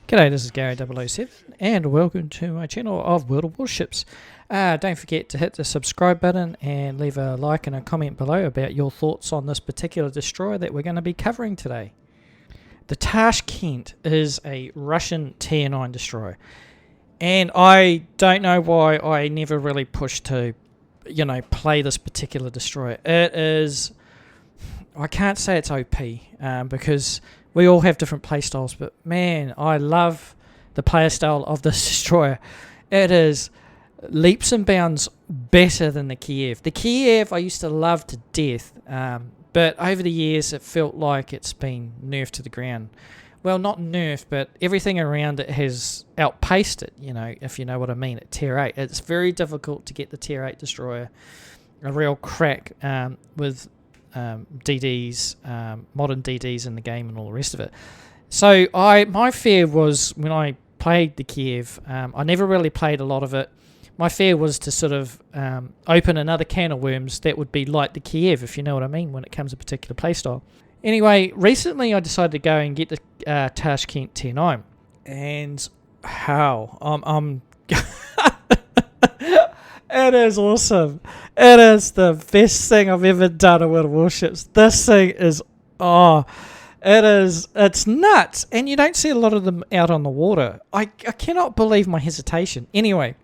G'day, this is Gary007 and welcome to my channel of World of Warships. Don't forget to hit the subscribe button and leave a like and a comment below about your thoughts on this particular destroyer that we're going to be covering today. The Tashkent is a Russian Tier 9 destroyer, and I don't know why I never really pushed to, play this particular destroyer. It is, I can't say it's OP because we all have different playstyles, but man, I love the playstyle of this destroyer. It is leaps and bounds better than the Kiev. The Kiev I used to love to death, but over the years it felt like it's been nerfed to the ground. Well, not nerfed, but everything around it has outpaced it, if you know what I mean, at Tier 8. It's very difficult to get the Tier 8 destroyer a real crack with DDs, modern DDs in the game and all the rest of it. So my fear was when I played the Kiev, I never really played a lot of it. My fear was to sort of open another can of worms that would be like the Kiev, if you know what I mean, when it comes to a particular playstyle. Anyway, recently I decided to go and get the Tashkent Tier 9, and how I'm it is awesome. It is the best thing I've ever done in World of Warships. This thing is, it's nuts. And you don't see a lot of them out on the water. I cannot believe my hesitation. Anyway,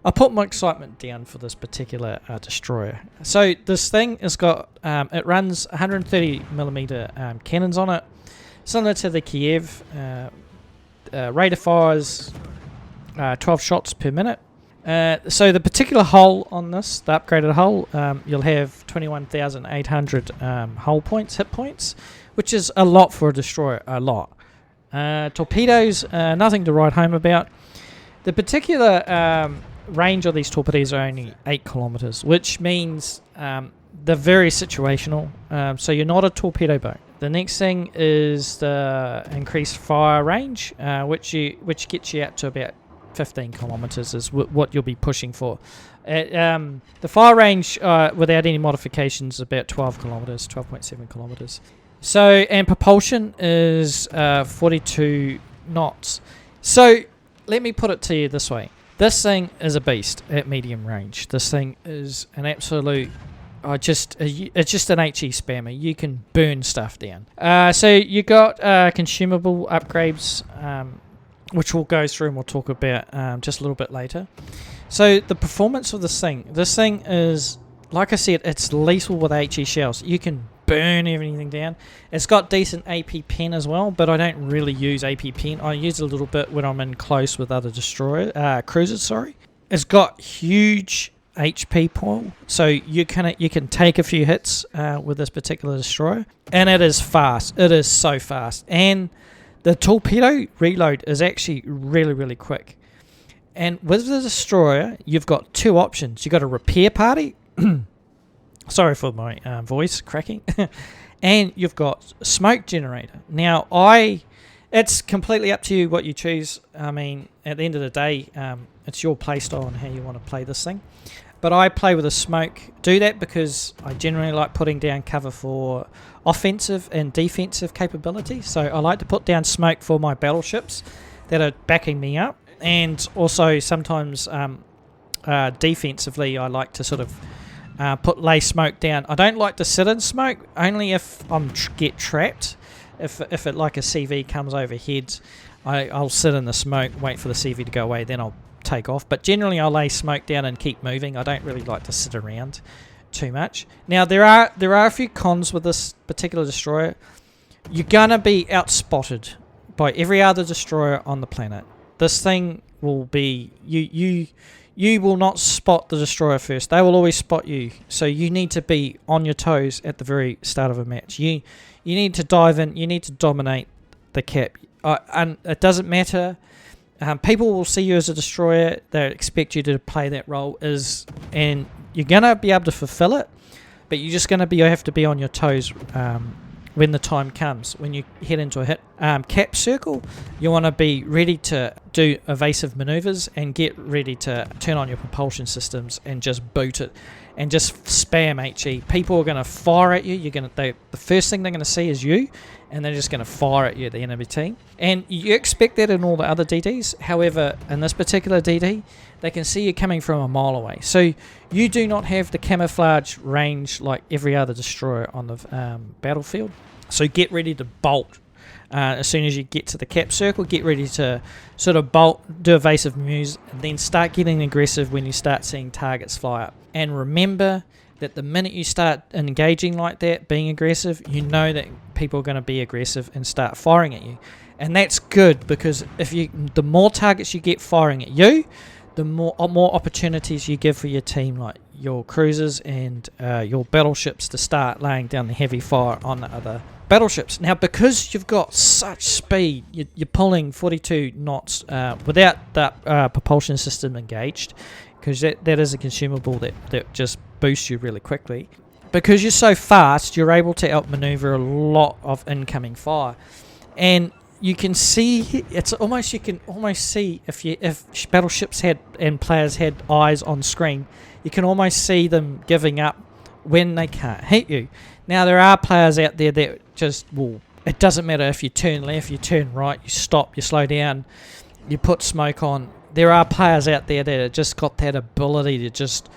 I put my excitement down for this particular destroyer. So this thing has got, it runs 130mm cannons on it, similar to the Kiev. Rate of fires 12 shots per minute. So the particular hull on this, the upgraded hull, you'll have 21,800 hull points, hit points, which is a lot for a destroyer, a lot. Torpedoes, nothing to write home about. The particular range of these torpedoes are only 8 kilometers, which means they're very situational, so you're not a torpedo boat. The next thing is the increased fire range, which gets you out to about 15 kilometers is what you'll be pushing for. The fire range without any modifications is about 12 kilometers, 12.7 kilometers. So, and propulsion is 42 knots. So let me put it to you this way. This thing is a beast at medium range. This thing is an absolute, it's just an HE spammer. You can burn stuff down. So you got consumable upgrades, which we'll go through and we'll talk about just a little bit later. So the performance of this thing is, like I said, it's lethal with HE shells. You can burn everything down. It's got decent AP pen as well, but I don't really use AP pen. I use it a little bit when I'm in close with other cruisers. It's got huge HP pool, so you can take a few hits with this particular destroyer, and it is fast. It is so fast, and the torpedo reload is actually really, really quick. And with the destroyer, you've got two options. You've got a repair party. Sorry for my voice cracking. And you've got smoke generator. Now, it's completely up to you what you choose. I mean, at the end of the day, it's your playstyle and how you want to play this thing. But I play with a smoke. Do that because I generally like putting down cover for offensive and defensive capability. So I like to put down smoke for my battleships that are backing me up. And also sometimes defensively, I like to sort of lay smoke down. I don't like to sit in smoke, only if I'm get trapped. If it like a CV comes overhead, I'll sit in the smoke, wait for the CV to go away, then I'll take off. But generally I'll lay smoke down and keep moving. I don't really like to sit around too much. Now there are a few cons with this particular destroyer. You're gonna be outspotted by every other destroyer on the planet. This thing will be you will not spot the destroyer first. They will always spot you. So you need to be on your toes at the very start of a match. You need to dive in. You need to dominate the cap. And it doesn't matter. People will see you as a destroyer. They expect you to play that role, and you're gonna be able to fulfill it. But you're just gonna have to be on your toes when the time comes. When you head into a cap circle, you want to be ready to do evasive maneuvers and get ready to turn on your propulsion systems and just boot it and just spam HE. People are going to fire at you. The first thing they're going to see is you, and they're just going to fire at you, the enemy team. And you expect that in all the other DDs. However, in this particular DD, they can see you coming from a mile away. So you do not have the camouflage range like every other destroyer on the battlefield. So get ready to bolt. As soon as you get to the cap circle, get ready to sort of bolt, do evasive moves, and then start getting aggressive when you start seeing targets fly up. And remember that the minute you start engaging like that, being aggressive, you know that people are going to be aggressive and start firing at you. And that's good, because the more targets you get firing at you, the more opportunities you give for your team, like your cruisers and your battleships, to start laying down the heavy fire on the other battleships. Now, because you've got such speed, you're pulling 42 knots without that propulsion system engaged, because that is a consumable that just boosts you really quickly. Because you're so fast, you're able to outmaneuver a lot of incoming fire. And you can see, you can almost see if battleships and players had eyes on screen, you can almost see them giving up when they can't hit you. Now, there are players out there that it doesn't matter if you turn left, you turn right, you stop, you slow down, you put smoke on. There are players out there that have just got that ability to just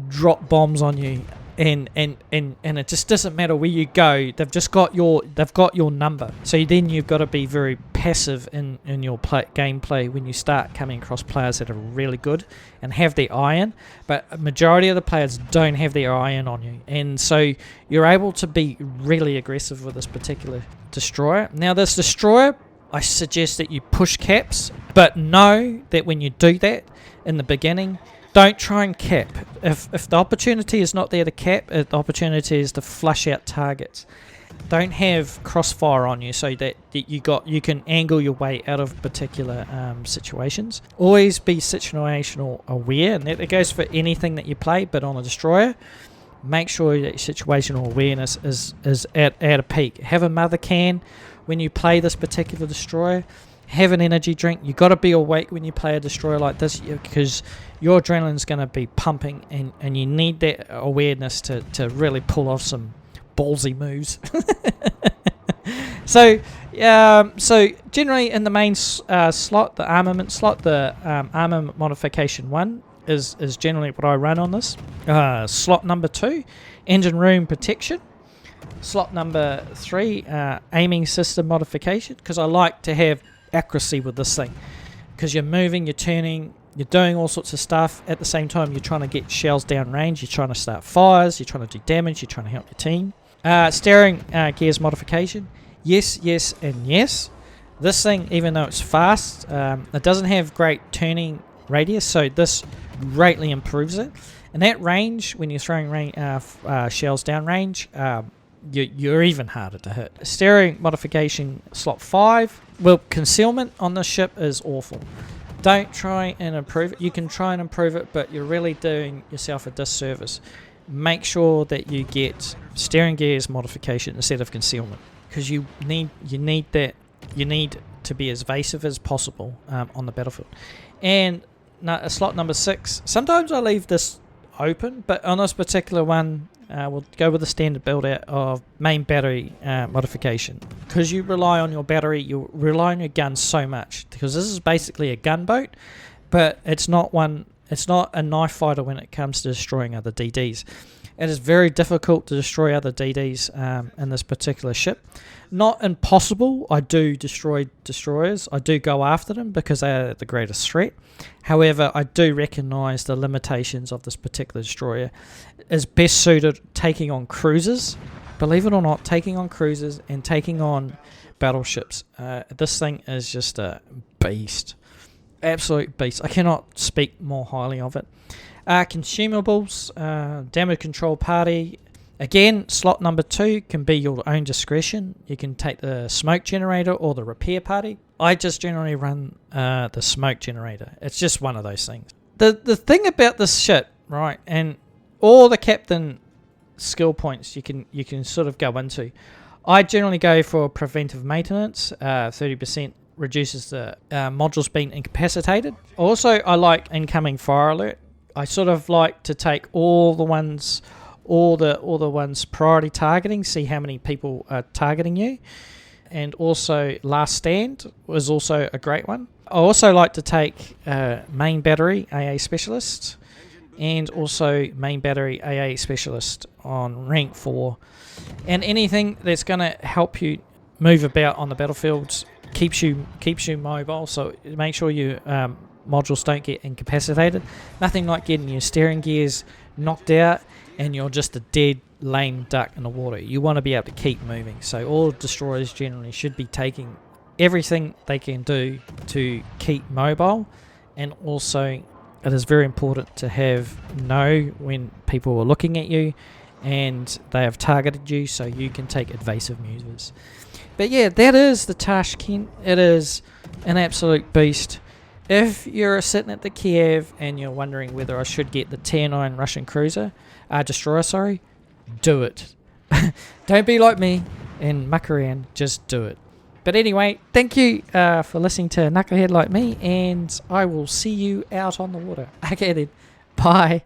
drop bombs on you, and it just doesn't matter where you go. They've got your number. So then you've got to be very passive in your gameplay when you start coming across players that are really good and have their eye in. But a majority of the players don't have their eye in on you, and so you're able to be really aggressive with this particular destroyer. Now, this destroyer, I suggest that you push caps, but know that when you do that in the beginning, don't try and cap. If the opportunity is not there to cap, the opportunity is to flush out targets. Don't have crossfire on you so that you can angle your way out of particular situations. Always be situational aware, and that goes for anything that you play, but on a destroyer, make sure that your situational awareness is at a peak. Have a mother can when you play this particular destroyer. Have an energy drink. You got to be awake when you play a destroyer like this, because your adrenaline's going to be pumping, and you need that awareness to really pull off some ballsy moves. So generally in the main slot, the armament slot, the armor modification 1 is generally what I run on this. Slot number 2, engine room protection. Slot number 3, aiming system modification, because I like to have accuracy with this thing, because you're moving, you're turning, you're doing all sorts of stuff at the same time. You're trying to get shells down range, you're trying to start fires, you're trying to do damage, you're trying to help your team. Steering gears modification, yes, and yes. This thing, even though it's fast, it doesn't have great turning radius, so this greatly improves it. And that range, when you're throwing shells down range, you're even harder to hit. Steering modification slot 5. Well, concealment on this ship is awful. Don't try and improve it. You can try and improve it, but you're really doing yourself a disservice. Make sure that you get steering gears modification instead of concealment, because you need that. You need to be as evasive as possible on the battlefield. And slot number 6. Sometimes I leave this open, but on this particular one, we'll go with the standard build out of main battery modification, because you rely on your battery, you rely on your gun so much, because this is basically a gunboat, but it's not a knife fighter when it comes to destroying other DDs. It is very difficult to destroy other DDs in this particular ship. Not impossible. I do destroy destroyers. I do go after them because they are the greatest threat. However, I do recognise the limitations of this particular destroyer. Is best suited taking on cruisers. Believe it or not, taking on cruisers and taking on battleships. This thing is just a beast. Absolute beast. I cannot speak more highly of it. Consumables, damage control party. Again, slot number 2 can be your own discretion. You can take the smoke generator or the repair party. I just generally run the smoke generator. It's just one of those things. The thing about this shit, right, and all the captain skill points you can sort of go into. I generally go for preventive maintenance. 30% reduces the modules being incapacitated. Also, I like incoming fire alert. I sort of like to take all the ones priority targeting, see how many people are targeting you. And also Last Stand was also a great one. I also like to take Main Battery AA Specialist and also Main Battery AA Specialist on rank 4. And anything that's going to help you move about on the battlefields keeps you mobile, so make sure your modules don't get incapacitated. Nothing like getting your steering gears knocked out and you're just a dead lame duck in the water. You want to be able to keep moving. So all destroyers generally should be taking everything they can do to keep mobile, and also it is very important to know when people are looking at you and they have targeted you, so you can take evasive maneuvers. But yeah, that is the Tashkent. It is an absolute beast. If you're sitting at the Kiev and you're wondering whether I should get the Tier 9 Russian destroyer, do it. Don't be like me and muck around, just do it. But anyway, thank you for listening to Knucklehead Like Me, and I will see you out on the water. Okay then, bye.